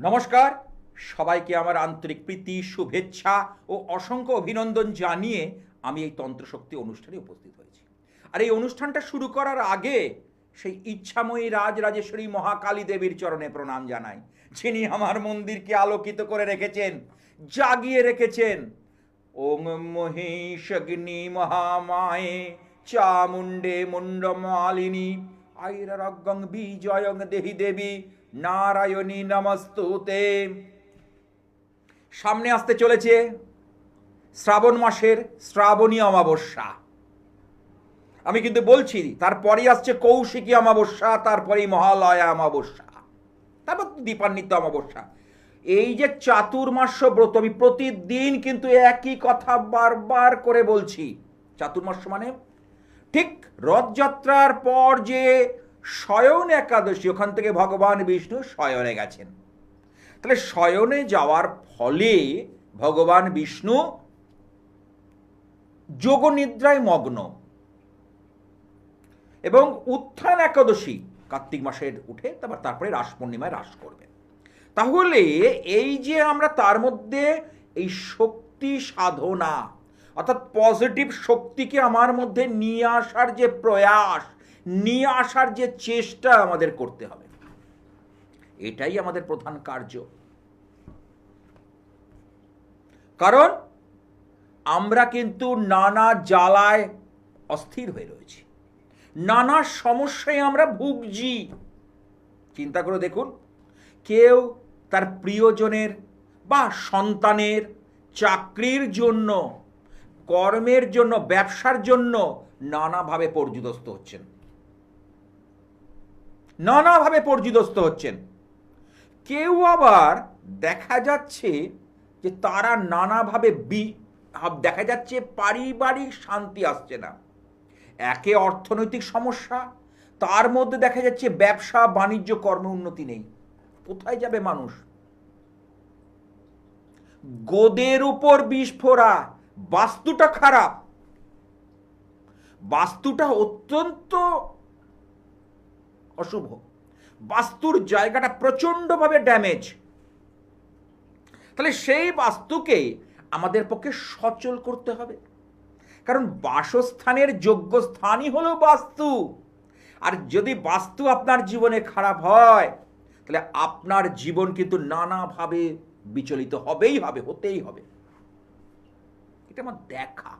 নমস্কার, সবাইকে আমার আন্তরিক প্রীতি, শুভেচ্ছা ও অসংখ্য অভিনন্দন জানিয়ে আমি এই তন্ত্রশক্তি অনুষ্ঠানে উপস্থিত হয়েছি। আর এই অনুষ্ঠানটা শুরু করার আগে সেই ইচ্ছাময়ী রাজরাজেশ্বরী মহাকালী দেবীর চরণে প্রণাম জানাই, যিনি আমার মন্দিরকে আলোকিত করে রেখেছেন, জাগিয়ে রেখেছেন। ওং মহিষগ্নি মহামায়ে চামুণ্ডে মুণ্ডমালিনী আইরারজ্ঞং বিজয়ং দেহি দেবী নারায়ণী নমস্তুতে। সামনে আসতে চলেছে শ্রাবণ মাসের শ্রাবণী অমাবস্যা। আমি কিন্তু বলছি তারপরেই আসছে কৌশিকী অমাবস্যা, তারপরেই মহালয়া অমাবস্যা, তারপর দীপান্বিত অমাবস্যা। এই যে চাতুর্মাস্য ব্রত, আমি প্রতিদিন কিন্তু একই কথা বারবার করে বলছি। চাতুর্মাস্য মানে ঠিক রথযাত্রার পর যে শয়ন একাদশী, ওখান থেকে ভগবান বিষ্ণু শয়নে গেছেন। তাহলে শয়নে যাওয়ার ফলে ভগবান বিষ্ণু যোগনিদ্রায় মগ্ন, এবং উত্থান একাদশী কার্তিক মাসের উঠে তারপরে রাস পূর্ণিমায় রাস করবে। তাহলে এই যে আমরা তার মধ্যে এই শক্তি সাধনা অর্থাৎ পজিটিভ শক্তিকে আমার মধ্যে নিয়ে আসার যে প্রয়াস, নিয়ে আসার যে চেষ্টা আমাদের করতে হবে, এটাই আমাদের প্রধান কার্য। কারণ আমরা কিন্তু নানা জ্বালায় অস্থির হয়ে রয়েছি, নানা সমস্যায় আমরা ভুগছি। চিন্তা করে দেখুন, কেউ তার প্রিয়জনের বা সন্তানের চাকরির জন্য, কর্মের জন্য, ব্যবসার জন্য নানাভাবে পর্যুদস্ত হচ্ছেন, নানাভাবে পর্যুদস্ত হচ্ছেন। কেউ আবার দেখা যাচ্ছে যে তারা নানাভাবে দেখা যাচ্ছে পারিবারিক শান্তি আসছে না। একে অর্থনৈতিক সমস্যা, তার মধ্যে দেখা যাচ্ছে ব্যবসা বাণিজ্য কর্মে উন্নতি নেই। কোথায় যাবে মানুষ? গোদের উপর বিস্ফোরা, বাস্তুটা খারাপ, বাস্তুটা অত্যন্ত অশুভ, বাস্তুর জায়গাটা প্রচণ্ডভাবে ড্যামেজ। তাহলে সেই বাস্তুকে আমাদের পক্ষে সচল করতে হবে, কারণ বাসস্থানের যোগ্য স্থানই হলো বাস্তু। আর যদি বাস্তু আপনার জীবনে খারাপ হয়, তাহলে আপনার জীবন কিন্তু নানাভাবে বিচলিত হবেই হবে, হতেই হবে। এটা আমার দেখা।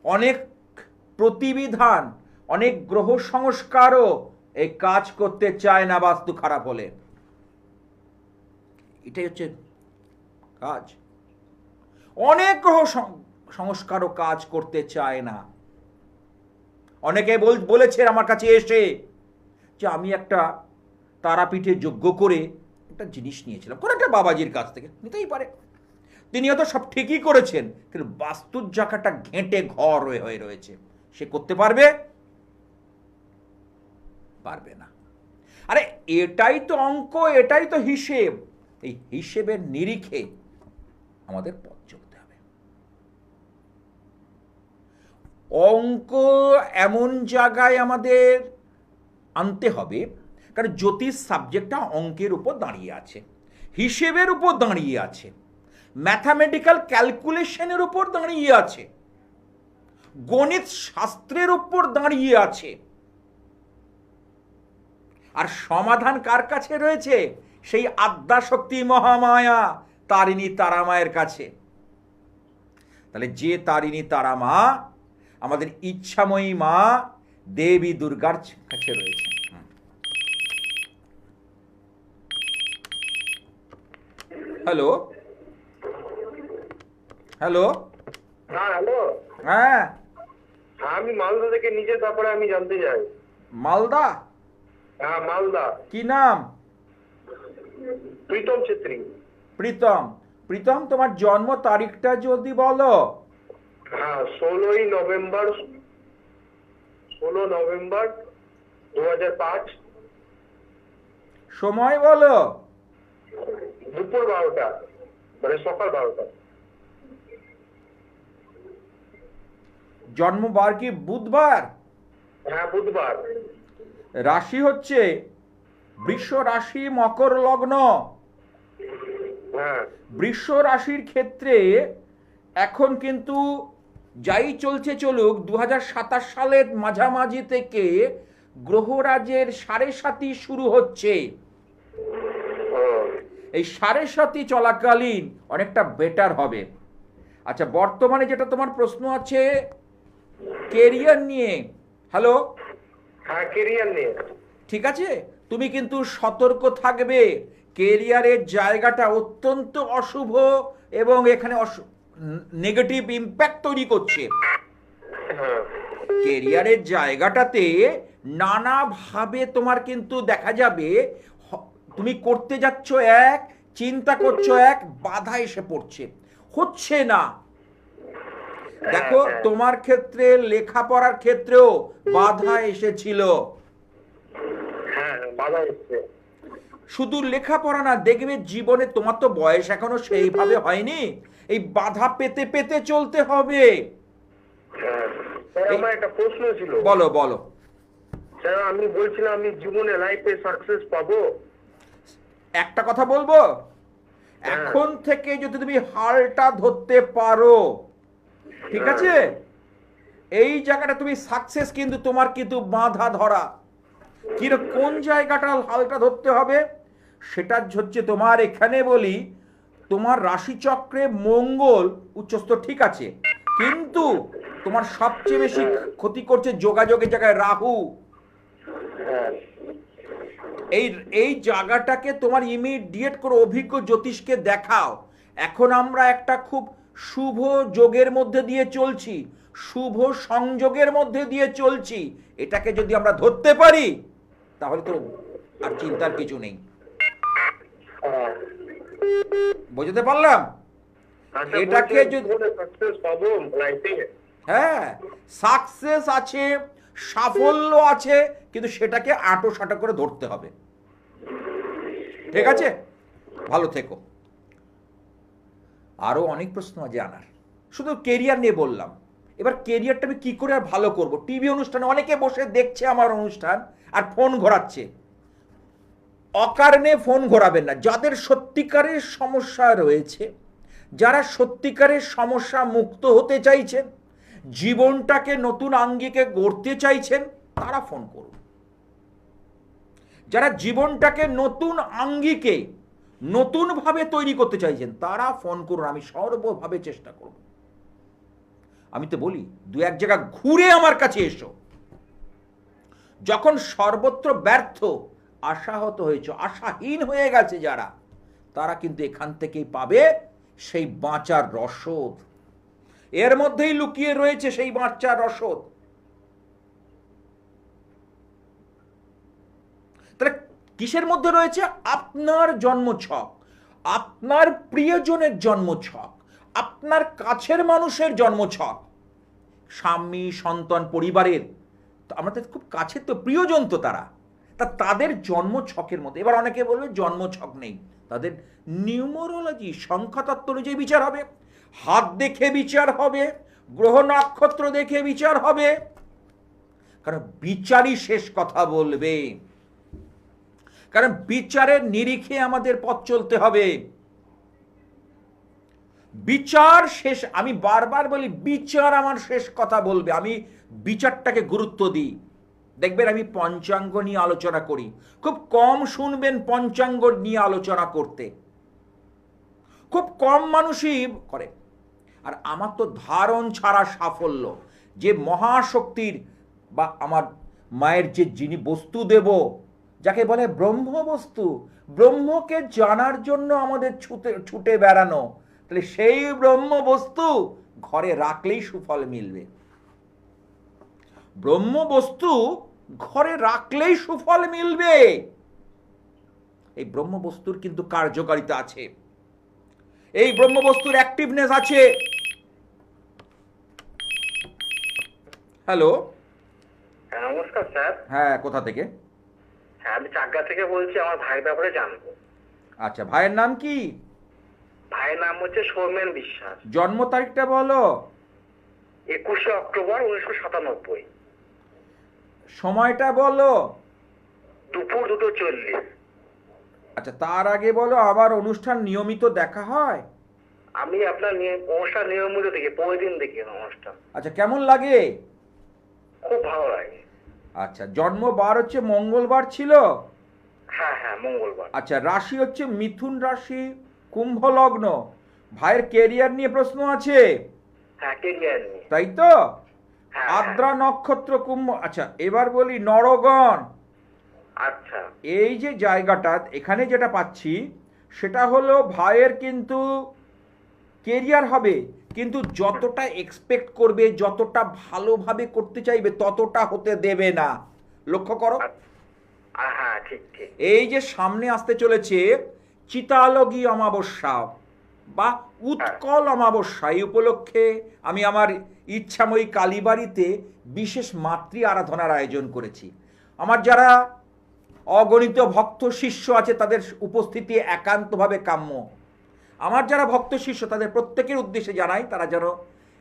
অনেক প্রতিবিধান, অনেক গ্রহ সংস্কারও এই কাজ করতে চায় না বাস্তু খারাপ হলে। এটাই হচ্ছে কাজ। অনেক গ্রহ সংস্কারও কাজ করতে চায় না। অনেকে বলেছে আমার কাছে এসে যে আমি একটা তারাপীঠে যজ্ঞ করে একটা জিনিস নিয়েছিলাম, কোনো একটা বাবাজির কাছ থেকে, নিতেই পারে, তিনি হয়তো সব ঠিকই করেছেন, কিন্তু বাস্তুর জায়গাটা ঘেঁটে ঘর হয়ে রয়েছে। সে করতে পারবে? পারবে না। আরে এটাই তো অঙ্ক, এটাই তো হিসেব। এই হিসেবের নিরিখে আমাদের পথ চলতে হবে। অঙ্ক এমন জায়গায় আমাদের আনতে হবে, কারণ জ্যোতিষ সাবজেক্টটা অঙ্কের উপর দাঁড়িয়ে আছে, হিসেবের উপর দাঁড়িয়ে আছে, ম্যাথামেটিক্যাল ক্যালকুলেশনের উপর দাঁড়িয়ে আছে, গণিত শাস্ত্রের উপর দাঁড়িয়ে আছে। আর সমাধান কার কাছে রয়েছে? সেই আদ্যাশক্তি মহামায়া তারিণী তারামায়ের কাছে। তাহলে যে তারিণী তারামা আমাদের ইচ্ছাময়ী মা দেবী দুর্গার কাছে রয়েছে। হ্যালো হ্যালো হ্যাঁ হ্যালো। হ্যাঁ, আমি মালদা থেকে নিজের ব্যাপারে আমি জানতে চাই। মালদা? হ্যাঁ মালদা। কি নাম? প্রীতম ছেত্রী। প্রীতম। প্রীতম, তোমার জন্ম তারিখটা যদি বলো। হ্যাঁ 16 নভেম্বর 2005। সময় বলো। দুপুর 12টা, মানে সকাল 12টা। জন্মবার কি বুধবার? হ্যাঁ বুধবার। রাশি হচ্ছে বৃষ রাশি মকর লগ্ন। হ্যাঁ বৃষ রাশির ক্ষেত্রে এখন কিন্তু যাই চলছে চলুক, 2027 সালের মাঝামাঝি থেকে গ্রহরাজের সাড়ে সাতি শুরু হচ্ছে। ও, এই সাড়ে সাতি চলাকালীন অনেকটা বেটার হবে। আচ্ছা, বর্তমানে যেটা তোমার প্রশ্ন আছে কেরিয়ার নিয়ে, হ্যালো, হ্যাঁ কেরিয়ার নিয়ে। ঠিক আছে, তুমি কিন্তু সতর্ক থাকবে। কেরিয়ারের জায়গাটা অত্যন্ত অশুভ এবং এখানে নেগেটিভ ইম্প্যাক্ট তৈরি করছে। হ্যাঁ কেরিয়ারের জায়গাটাতে নানাভাবে তোমার কিন্তু দেখা যাবে তুমি করতে যাচ্ছ এক, চিন্তা করছো এক, বাধা এসে পড়ছে, হচ্ছে না। দেখো তোমার ক্ষেত্রে লেখাপড়ার ক্ষেত্রেও বাধা এসেছিল। হ্যাঁ বাধা এসছে। শুধু লেখাপড়া না, দেখবে জীবনে তোমার তো বয়স এখনো সেইভাবে হয়নি, এই বাধা পেতে পেতে চলতে হবে। হ্যাঁ স্যার আমার একটা প্রশ্ন ছিল। বলো বলো। স্যার আমি বলছিলাম আমি জীবনে লাইফে সাকসেস পাবো? একটা কথা বলবো, এখন থেকে যদি তুমি হালটা ধরতে পারো, ঠিক আছে, এই জায়গাটা তুমি সাকসেস, কিন্তু তোমার কিন্তু বাধা ধরা। কোন জায়গাটা হালটা ধরতে হবে সেটা হচ্ছে তোমার, এখানে বলি তোমার রাশিচক্রে মঙ্গল উচ্চস্থ ঠিক আছে, কিন্তু তোমার সবচেয়ে বেশি ক্ষতি করছে যোগাযোগের জায়গায় রাহু। হ্যাঁ এই এই জায়গাটাকে তোমার ইমিডিয়েট করে অভিজ্ঞ জ্যোতিষকে দেখাও। এখন আমরা একটা খুব শুভ যোগের মধ্যে দিয়ে চলছি, শুভ সংযোগের মধ্যে দিয়ে চলছি। এটাকে যদি আমরা ধরতে পারি তাহলে তো আর চিন্তার কিছু নেই। হ্যাঁ। বুঝতে পারলাম? আচ্ছা, এটাকে বলছি, যদি জীবনে সাকসেস পাবো লাইফে? হ্যাঁ, সাকসেস আছে, সাফল্য আছে, কিন্তু সেটাকে আঁটো সাঁটো করে ধরতে হবে। ঠিক আছে, ভালো থেকো। আরো অনেক প্রশ্ন আছে জানার, শুধু কেরিয়ার নিয়ে বললাম। এবার কেরিয়ারটা আমি কি করে আর ভালো করব? টিভি অনুষ্ঠানে অনেকে বসে দেখছে আমার অনুষ্ঠান আর ফোন ঘোরাচ্ছে। অকারণে ফোন ঘোরাবেন না। যাদের সত্যিকারের সমস্যা রয়েছে, যারা সত্যিকারের সমস্যা মুক্ত হতে চাইছেন, জীবনটাকে নতুন আঙ্গিকে গড়তে চাইছেন, তারা ফোন করুন। যারা জীবনটাকে নতুন আঙ্গিকে নতুনভাবে তৈরি করতে চাইছেন তারা ফোন করুন, আমি সর্বভাবে চেষ্টা করব। আমি তো বলি দু এক জায়গা ঘুরে আমার কাছে এসো। যখন সর্বত্র ব্যর্থ, আশাহত হয়েছে, আশাহীন হয়ে গেছে যারা, তারা কিন্তু এখান থেকেই পাবে সেই বাঁচার রসদ। এর মধ্যেই লুকিয়ে রয়েছে সেই বাঁচার রসদ। তাহলে কিসের মধ্যে রয়েছে? আপনার জন্মছক, আপনার প্রিয়জনের জন্মছক, আপনার কাছের মানুষের জন্মছক, স্বামী সন্তান পরিবারের, আমাদের খুব কাছের তো প্রিয়জন তো তারা, তাদের জন্মছকের মধ্যে। এবার অনেকে বলবে জন্মছক নেই, তাদের নিউমোরোলজি সংখ্যাতত্ত্ব অনুযায়ী বিচার হবে, হাত দেখে বিচার হবে, গ্রহ নক্ষত্র দেখে বিচার হবে, কারণ বিচারই শেষ কথা বলবে। কারণ বিচারের নিরিখে আমাদের পথ চলতে হবে। বিচার শেষ, আমি বারবার বলি বিচার আমার শেষ কথা বলবে। আমি বিচারটাকে গুরুত্ব দিই। দেখবেন আমি পঞ্চাঙ্গ নিয়ে আলোচনা করি, খুব কম শুনবেন পঞ্চাঙ্গ নিয়ে আলোচনা করতে, খুব কম মানুষই করে। আর আমার তো ধারণ ছাড়া সাফল্য, যে মহাশক্তির বা আমার মায়ের যে যিনি বস্তু দেব, যাকে বলে ব্রহ্ম বস্তু, ব্রহ্মকে জানার জন্য আমাদের ছুটে বেড়ানো, তাহলে সেই ব্রহ্ম বস্তু ঘরে রাখলেই সুফল মিলবে। ব্রহ্ম বস্তু ঘরে রাখলেই সুফল মিলবে। এই ব্রহ্ম বস্তুর কিন্তু কার্যকারিতা আছে, এই ব্রহ্ম বস্তুর অ্যাক্টিভনেস আছে। হ্যালো, নমস্কার স্যার। হ্যাঁ, কোথা থেকে? হ্যাঁ আমি চাকদা থেকে বলছি, আমার ভাইয়ের ব্যাপারে জানবো। আচ্ছা, ভাইয়ের নাম কি? ভাইয়ের নাম হচ্ছে সৌমেন বিশ্বাস। জন্ম তারিখটা বলো। 21শে অক্টোবর 1997। সময়টা বলো। দুপুর 2:40। আচ্ছা, তার আগে বলো, আবার অনুষ্ঠান নিয়মিত দেখা হয়? আমি আপনার অনুষ্ঠান নিয়মিত দেখি, প্রতিদিন দেখি অনুষ্ঠান। আচ্ছা, কেমন লাগে? খুব ভালো লাগে। আচ্ছা, জন্মবার হচ্ছে মঙ্গলবার ছিল? হ্যাঁ হ্যাঁ, মঙ্গলবার। আচ্ছা, রাশি হচ্ছে মিথুন রাশি, কুম্ভ লগ্ন। ভাইয়ের কেরিয়ার নিয়ে প্রশ্ন আছে? হ্যাঁ, কেরিয়ার নিয়ে। তাই তো? হ্যাঁ, আদ্রা নক্ষত্র, কুম্ভ। আচ্ছা, এবার বলি নরগণ। আচ্ছা এই যে জায়গাটা এখানে যেটা পাচ্ছি সেটা হলো ভাইয়ের কিন্তু কেরিয়ার হবে, কিন্তু যতটা এক্সপেক্ট করবে, যতটা ভালোভাবে করতে চাইবে ততটা হতে দেবে না। লক্ষ্য করো। হ্যাঁ, ঠিক ঠিক। এই যে সামনে আসতে চলেছে চিতালগী অমাবস্যা বা উৎকল অমাবস্যা, এই উপলক্ষে আমি আমার ইচ্ছাময়ী কালীবাড়িতে বিশেষ মাতৃ আরাধনার আয়োজন করেছি। আমার যারা অগণিত ভক্ত শিষ্য আছে তাদের উপস্থিতি একান্তভাবে কাম্য। আমার যারা ভক্ত শিষ্য তাদের প্রত্যেকের উদ্দেশ্যে জানাই, তারা যেন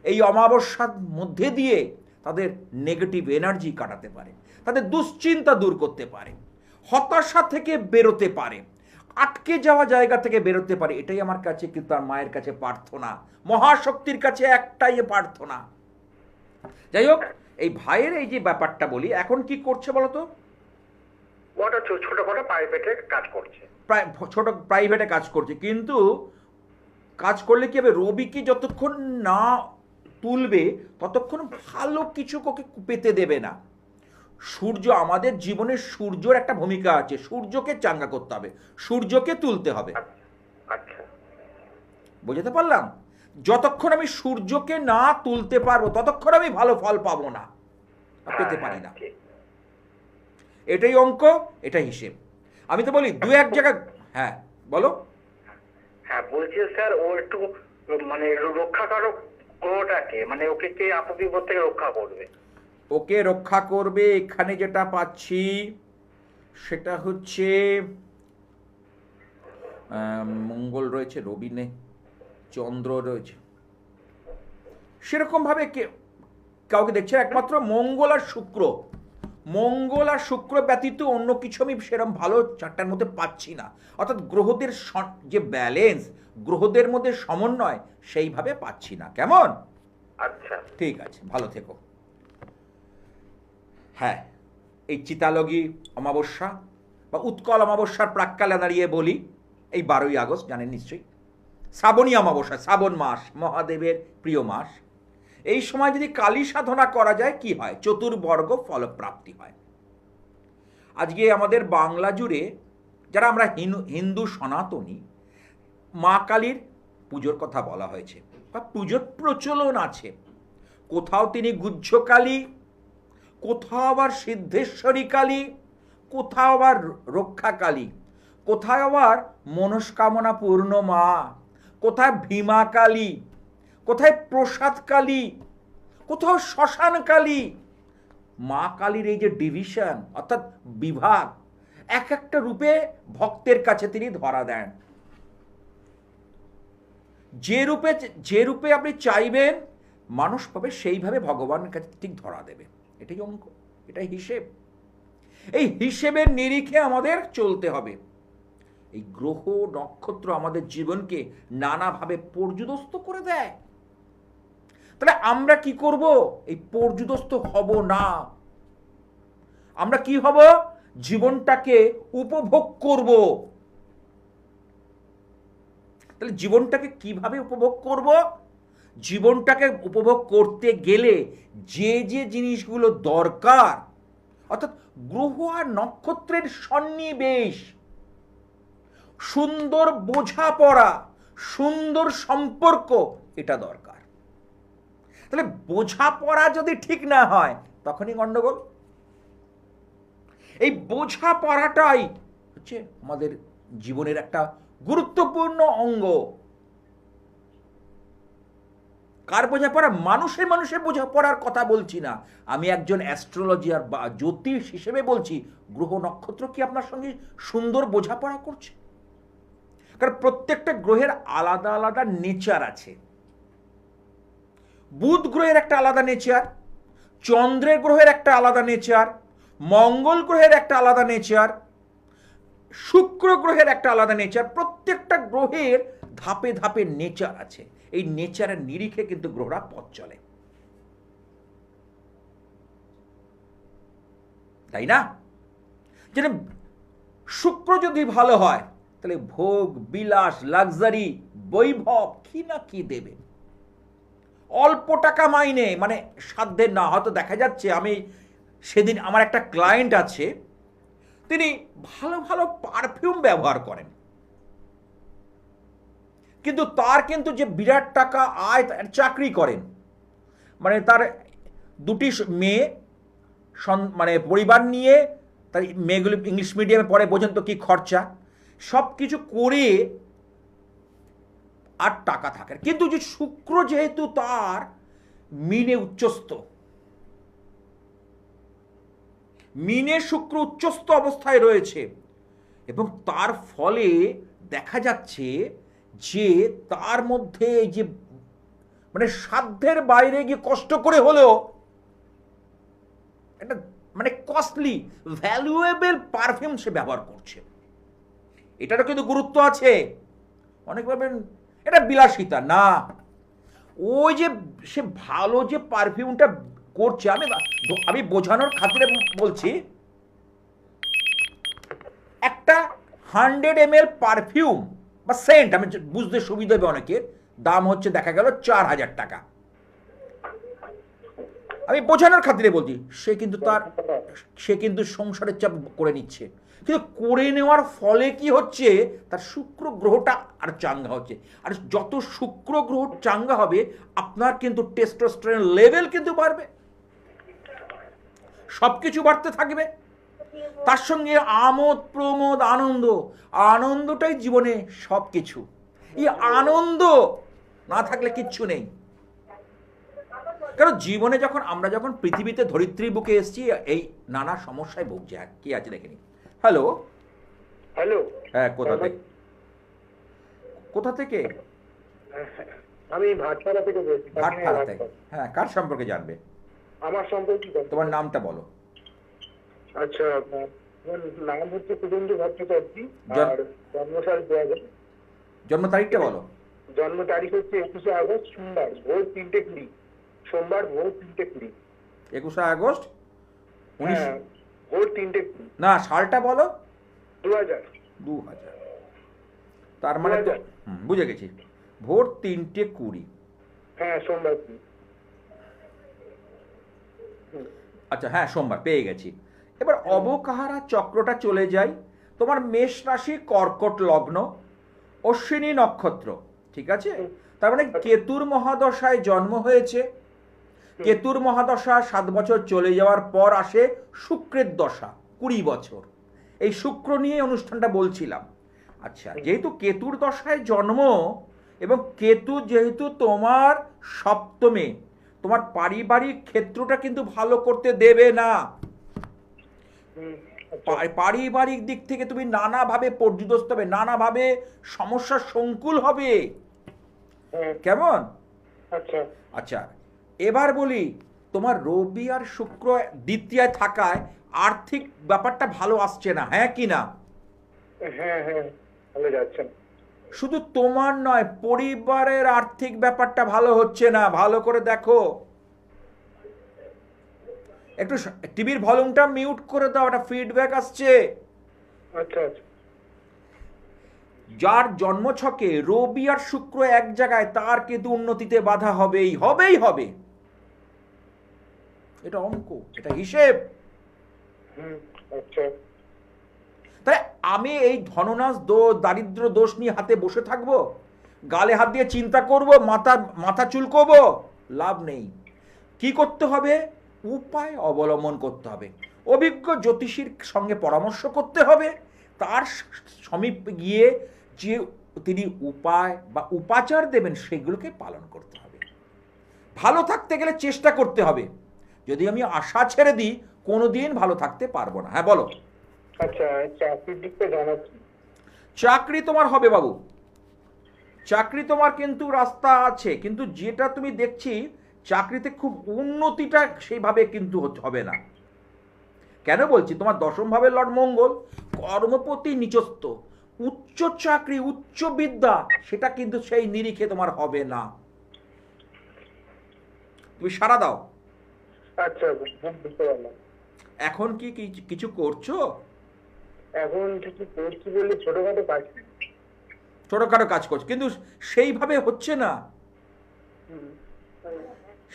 এই অমাবস্যার মধ্যে দিয়ে তাদের নেগেটিভ এনার্জি কাটাতে পারে, তাদের দুশ্চিন্তা দূর করতে পারে, হতাশা থেকে বেরোতে পারে, আটকে যাওয়া জায়গা থেকে বেরোতে পারে। এটাই আমার কাছে কিন্তু তার মায়ের কাছে প্রার্থনা, মহাশক্তির কাছে একটাই প্রার্থনা। যাই হোক, এই ভাইয়ের এই যে ব্যাপারটা বলি, এখন কি করছে বলতো? ওটা ছোটখাটো প্রাইভেটে কাজ করছে। ছোট প্রাইভেটে কাজ করছে, কিন্তু কাজ করলে কি হবে, রবিকে যতক্ষণ না তুলবে ততক্ষণ ভালো কিছু ওকে পেতে দেবে না। সূর্য, আমাদের জীবনের সূর্যর একটা ভূমিকা আছে, সূর্যকে চাঙ্গা করতে হবে, সূর্যকে তুলতে হবে। আচ্ছা, বুঝতে পারলাম? যতক্ষণ আমি সূর্যকে না তুলতে পারবো ততক্ষণ আমি ভালো ফল পাবো না, পেতে পারি না। এটাই অঙ্ক, এটাই হিসেব। আমি তো বলি দু এক জায়গা। হ্যাঁ বলো। হ্যাঁ বলছি স্যার, ও একটু মানে রক্ষাকারক গ্রহটাকে, মানে ওকে কে আপবিপদ থেকে রক্ষা করবে? ওকে রক্ষা করবে এখানে যেটা পাচ্ছি সেটা হচ্ছে মঙ্গল রয়েছে, রবি নেই, চন্দ্র রয়েছে, সেরকম ভাবে কাউকে দেখছে একমাত্র মঙ্গল আর শুক্র। মঙ্গল আর শুক্র ব্যতীত অন্য কিছু আমি সেরকম ভালো চারটার মধ্যে পাচ্ছি না। অর্থাৎ গ্রহদের যে ব্যালেন্স, গ্রহদের মধ্যে সমন্বয় সেইভাবে পাচ্ছি না। কেমন? আচ্ছা, ঠিক আছে, ভালো থেকো। হ্যাঁ, এই চিতালগী অমাবস্যা বা উৎকল অমাবস্যার প্রাক্কালে দাঁড়িয়ে বলি, এই 12ই আগস্ট জানেন নিশ্চয়ই, শ্রাবণী অমাবস্যা, শ্রাবণ মাস মহাদেবের প্রিয় মাস। এই সময় যদি কালী সাধনা করা যায় কি হয়, চতুর্বর্গ ফলপ্রাপ্তি হয়। আজকে আমাদের বাংলা জুড়ে যারা আমরা হিন্দু সনাতনী, মা কালীর পুজোর কথা বলা হয়েছে বা পুজোর প্রচলন আছে। কোথাও তিনি গুহ্য কালী, কোথাও আবার সিদ্ধেশ্বরী কালী, কোথাও আবার রক্ষা কালী, কোথাও আবার মনস্কামনা পূর্ণ মা, কোথায় ভীমা কালী, কোথায় প্রসাদ কালী, কোথাও শ্মশান কালী। মা কালীর এই যে ডিভিশন অর্থাৎ বিভাগ, এক একটা রূপে ভক্তের কাছে তিনি ধরা দেন। যে রূপে আপনি চাইবেন মানুষ পাবে, সেইভাবে ভগবানের কাছে ঠিক ধরা দেবে। এটাই অঙ্ক, এটাই হিসেব। এই হিসেবের নিরিখে আমাদের চলতে হবে। এই গ্রহ নক্ষত্র আমাদের জীবনকে নানাভাবে পর্যুদস্ত করে দেয়। তাহলে আমরা কি করব? এই পর্যুদস্ত হব না। আমরা কি হব? জীবনটাকে উপভোগ করব। তাহলে জীবনটাকে কিভাবে উপভোগ করব? জীবনটাকে উপভোগ করতে গেলে যে যে জিনিসগুলো দরকার, অর্থাৎ গ্রহ আর নক্ষত্রের সন্নিবেশ, সুন্দর বোঝাপড়া, সুন্দর সম্পর্ক, এটা দরকার। তাহলে বোঝাপড়া যদি ঠিক না হয় তখনই গন্ডগোল। এই বোঝাপড়াটাই হচ্ছে আমাদের জীবনের একটা গুরুত্বপূর্ণ অঙ্গ। কার বোঝাপড়া? মানুষের বোঝাপড়ার কথা বলছি না, আমি একজন অ্যাস্ট্রোলজিয়ার বা জ্যোতিষ হিসেবে বলছি, গ্রহ নক্ষত্র কি আপনার সঙ্গে সুন্দর বোঝাপড়া করছে? কারণ প্রত্যেকটা গ্রহের আলাদা আলাদা নেচার আছে। বুধ গ্রহের একটা আলাদা নেচার, চন্দ্রের গ্রহের একটা আলাদা নেচার, মঙ্গল গ্রহের একটা আলাদা নেচার, শুক্র গ্রহের একটা আলাদা নেচার, প্রত্যেকটা গ্রহের ধাপে ধাপে নেচার আছে, এই নেচারের নিরিখে কিন্তু গ্রহরা পথ চলে, তাই না? যেন শুক্র যদি ভালো হয় তাহলে ভোগ বিলাস লাক্সারি বৈভব কি না কি দেবে, অল্প টাকা মাইনে, মানে সাধ্যের না। হয়তো দেখা যাচ্ছে, আমি সেদিন আমার একটা ক্লায়েন্ট আছে, তিনি ভালো ভালো পারফিউম ব্যবহার করেন, কিন্তু তার কিন্তু যে বিরাট টাকা আয়, চাকরি করেন, মানে তার দুটি মেয়ে, মানে পরিবার নিয়ে, তার মেয়েগুলো ইংলিশ মিডিয়ামে পড়ে, বোঝেন তো কি খরচা, সব কিছু করে আর টাকা থাকে। কিন্তু যে শুক্র যেহেতু তার মিনে উচ্চস্থ, মিনে শুক্র উচ্চস্থ অবস্থায় রয়েছে, এবং তার ফলে দেখা যাচ্ছে যে তার মধ্যে এই যে মানে সাধ্যের বাইরে গিয়ে কষ্ট করে হলেও একটা মানে কস্টলি ভ্যালুয়েবল পারফিউম সে ব্যবহার করছে, এটারও কিন্তু গুরুত্ব আছে। অনেক ভাবেন এটা বিলাসিতা না, ওই যে সে ভালো যে পারফিউমটা করছে, আমি বোঝানোর খাতিরে বলছি, একটা 100 ml পারফিউম বা সেন্ট, আমি বুঝতে সুবিধা হবে অনেকের, দাম হচ্ছে দেখা গেল 4000 টাকা। আমি বোঝানোর খাতিরে বলছি, সে কিন্তু সংসারের চাপ করে নিচ্ছে, কিন্তু করে নেওয়ার ফলে কি হচ্ছে, তার শুক্র গ্রহটা আর চাঙ্গা হচ্ছে। আর যত শুক্র গ্রহ চাঙ্গা হবে, আপনার কিন্তু টেস্টোস্টেরন লেভেল কিন্তু বাড়বে, সবকিছু বাড়তে থাকবে, তার সঙ্গে আমোদ প্রমোদ আনন্দ, আনন্দটাই জীবনে সব কিছু। এই আনন্দ না থাকলে কিচ্ছু নেই। কারণ জীবনে আমরা যখন পৃথিবীতে ধরিত্রীর বুকে এসেছি, এই নানা সমস্যায় ভুগছি। কি আছে দেখেনি। হ্যালো হ্যালো, হ্যাঁ, কোথা থেকে? আমি ভাটপাড়া থেকে বলছি। ভাটপাড়া থেকে। হ্যাঁ, কার সম্পর্কে জানবে? আমার সম্পর্কে। তোমার নামটা বলো। আচ্ছা, নাম হচ্ছে শুভেন্দু ভট্টাচার্য, আর জন্মসাল 2000। জন্ম তারিখটা বলো। জন্ম তারিখ হচ্ছে 21শে আগস্ট, সোমবার, ভোর 3:20। সোমবার ভোর 3:20। 21শে আগস্ট, ভোর 3:20। না, সালটা বলো। 2000। তার মানে তো বুঝে গেছি, ভোর 3:20। হ্যাঁ, সোমবার। আচ্ছা, হ্যাঁ, সোমবার, পেয়ে গেছি। এবার অবকাহারা চক্রটা চলে যায়, তোমার মেষ রাশি, কর্কট লগ্ন, অশ্বিনী নক্ষত্র, ঠিক আছে? তার মানে কেতুর মহাদশায় জন্ম হয়েছে। কেতুর মহাদশা 7 বছর চলে যাওয়ার পর আসে শুক্রের দশা, 20 বছর। এই শুক্র নিয়ে অনুষ্ঠানটা বলছিলাম। আচ্ছা, যেহেতু কেতুর দশায় জন্ম, এবং কেতু যেহেতু তোমার সপ্তমে, তোমার পারিবারিক ক্ষেত্রটা কিন্তু ভালো করতে দেবে না। পারিবারিক দিক থেকে তুমি নানাভাবে পর্যুদস্ত হবে, নানাভাবে সমস্যার সংকুল হবে। কেমন? আচ্ছা, এবার বলি, তোমার রবি আর শুক্র দ্বিতীয় থাকায় আর্থিক ব্যাপারটা ভালো আসছে না, হ্যাঁ কি না? হ্যাঁ, ভালো যাচ্ছে। শুধু তোমার নয়, পরিবারের আর্থিক ব্যাপারটা ভালো হচ্ছে না। ভালো করে দেখো, একটু টিভির ভলিউমটা মিউট করে দাও, একটা ফিডব্যাক আসছে। আচ্ছা। যার জন্মছকে রবি আর শুক্র এক জায়গায়, তার কিন্তু উন্নতিতে বাধা হবেই হবে। এটা অঙ্ক, এটা হিসেব। আচ্ছা, তাই আমি এই ধননাশ দারিদ্র দোষ নিয়ে হাতে বসে থাকবো, গালে হাত দিয়ে চিন্তা করব, মাথা চুলকোবো? লাভ নেই। কি করতে হবে? উপায় অবলম্বন করতে হবে, অভিজ্ঞ জ্যোতিষীর সঙ্গে পরামর্শ করতে হবে, তার সমীপে গিয়ে যে তিনি উপায় বা উপাচার দেবেন সেগুলোকে পালন করতে হবে। ভালো থাকতে গেলে চেষ্টা করতে হবে। যদি আমি আশা ছেড়ে দিই, কোনোদিন ভালো থাকতে পারবো না। হ্যাঁ, বলো। আচ্ছা, চাকরির দিকটা জানাচ্ছি। চাকরি তোমার হবে বাবু, চাকরি তোমার কিন্তু রাস্তা আছে, কিন্তু যেটা তুমি দেখছি, চাকরিতে খুব উন্নতিটা সেইভাবে কিন্তু হবে না। কেন বলছি? তোমার 10ম ভাবের লর্ড মঙ্গল কর্মপতি নিচস্থ, উচ্চ চাকরি উচ্চ বিদ্যা সেটা কিন্তু সেই নিরিখে তোমার হবে না। তুমি সাড়া দাও। আচ্ছা, বুঝতে পারলাম। এখন কি কিছু করছো? এখন কিছু করছি বলে ছোটখাটো কাজ। ছোটখাটো কাজ করছো, কিন্তু সেইভাবে হচ্ছে না,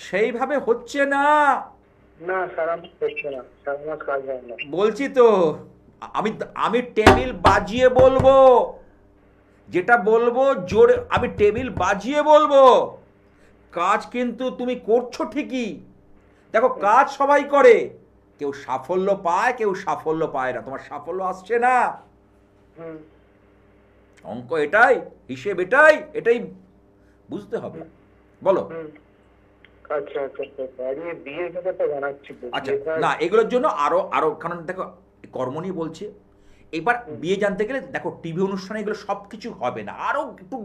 সেইভাবে হচ্ছে না। না, সারা মাস হচ্ছে না, সারা মাস কাজ হয় না। বলছি তো, আমি আমি টেবিল বাজিয়ে বলবো, যেটা বলবো জোরে আমি টেবিল বাজিয়ে বলবো। কাজ কিন্তু তুমি করছো ঠিকই। দেখো, কাজ সবাই করে, কেউ সাফল্য পায়, কেউ সাফল্য পায় না। তোমার সাফল্য আসছে না, হুম। অঙ্ক এটাই, হিসেব এটাই, এটাই বুঝতে হবে। বলো। হুম। আচ্ছা আচ্ছা আচ্ছা, আর এই বিয়ের ব্যাপারটা জানাচ্ছি তো, আচ্ছা, বিয়েটা- না এগুলোর জন্য আরো আরো, কারণ দেখো কর্ম নিয়ে বলছে। এবার বিয়ে জানতে গেলে দেখো টিভি অনুষ্ঠানে এগুলো সব কিছু হবে না, আরো একটু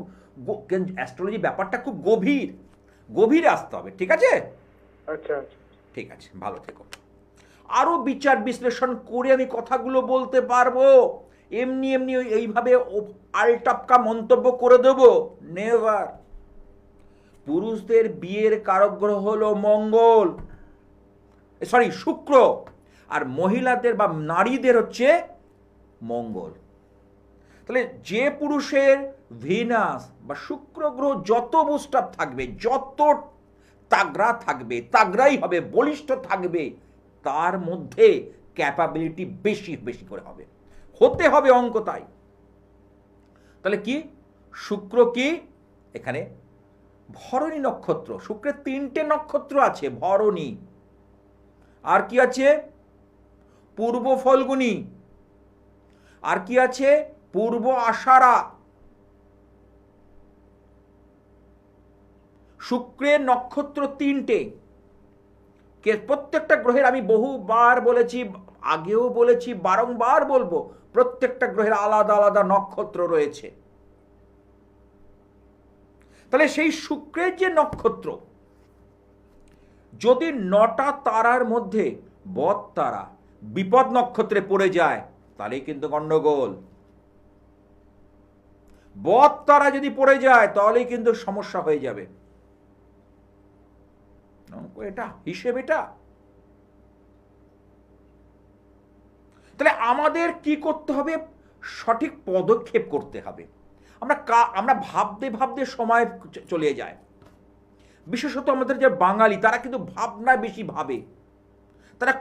অ্যাস্ট্রোলজি ব্যাপারটা খুব গভীর, গভীরে আসতে হবে। ঠিক আছে? আচ্ছা আচ্ছা। ঠিক আছে, ভালো থেকো। আরো বিচার বিশ্লেষণ করে আমি কথাগুলো বলতে পারবো। এমনি এমনি এইভাবে আলটাপকা মন্তব্য করে দেব নেভার। পুরুষদের বিয়ের কারক গ্রহ হলো মঙ্গল, সরি শুক্র, আর মহিলাদের বা নারীদের হচ্ছে মঙ্গল। তাহলে যে পুরুষের ভিনাস বা শুক্র গ্রহ যত বুস্টার থাকবে, যত তাগড়া থাকবে, তাগড়াই হবে, বলিষ্ঠ থাকবে, তার মধ্যে ক্যাপাবিলিটি বেশি বেশি করে হবে, হতে হবে অঙ্ক তাই। তাহলে কি শুক্র কি এখানে ভরণী নক্ষত্র, শুক্রের 3টে নক্ষত্র আছে, ভরণী, আর কি আছে পূর্ব ফল্গুনী, আর কি আছে পূর্ব আষাঢ়া। শুক্রের নক্ষত্র 3টে, প্রত্যেকটা গ্রহের আমি বহুবার বলেছি, আগেও বলেছি, বারংবার বলবো, প্রত্যেকটা গ্রহের আলাদা আলাদা নক্ষত্র রয়েছে। তাহলে সেই শুক্রের যে নক্ষত্র যদি 9টা তারার মধ্যে বদ তারা বিপদ নক্ষত্রে পড়ে যায়, তাহলেই কিন্তু গন্ডগোল। বদ তারা যদি পড়ে যায় তাহলেই কিন্তু সমস্যা হয়ে যাবে। এটা হিসেব এটা। তাহলে আমাদের কি করতে হবে? সঠিক পদক্ষেপ করতে হবে। আমরা ভাবতে ভাবতে সময় চলে যায়। বিশেষত আমাদের যে বাঙালি, তারা কিন্তু ভাবনায় বেশি ভাবে, তারা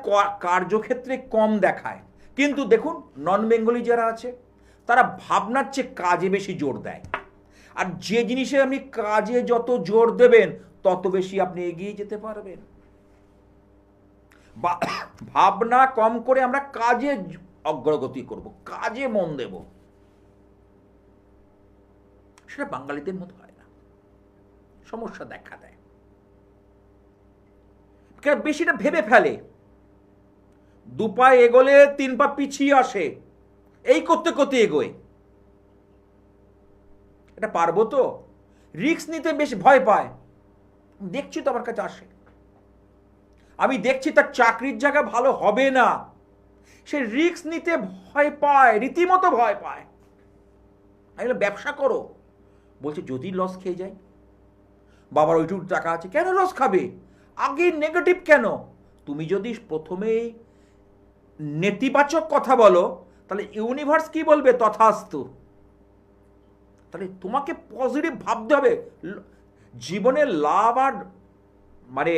কার্যক্ষেত্রে কম দেখায়। কিন্তু দেখুন নন বেঙ্গলি যারা আছে, তারা ভাবনার চেয়ে কাজে বেশি জোর দেয়। আর যে জিনিসে আপনি কাজে যত জোর দেবেন, তত বেশি আপনি এগিয়ে যেতে পারবেন। বা ভাবনা কম করে আমরা কাজে অগ্রগতি করব, কাজে মন দেব, সেটা বাঙালিদের মতো হয় না, সমস্যা দেখা দেয়। বেশিটা ভেবে ফেলে, 2 পা এগোলে 3 পা পিছিয়ে আসে, এই করতে করতে এগোয়। এটা পারবো তো? রিস্ক নিতে বেশ ভয় পায়। দেখছি তো আমার কাছে আসে, আমি দেখছি তার চাকরির জায়গা ভালো হবে না, সে রিস্ক নিতে ভয় পায়, রীতিমতো ভয় পায়। আমি বলি ব্যবসা করো, বলছে যদি লস খেয়ে যায়। বাবার ওইটুকু টাকা আছে, কেন লস খাবে? আগে নেগেটিভ কেন? তুমি যদি প্রথমেই নেতিবাচক কথা বলো, তাহলে ইউনিভার্স কি বলবে? তথাস্তু। তাহলে তোমাকে পজিটিভ ভাবতে হবে। জীবনে লাভ আর মানে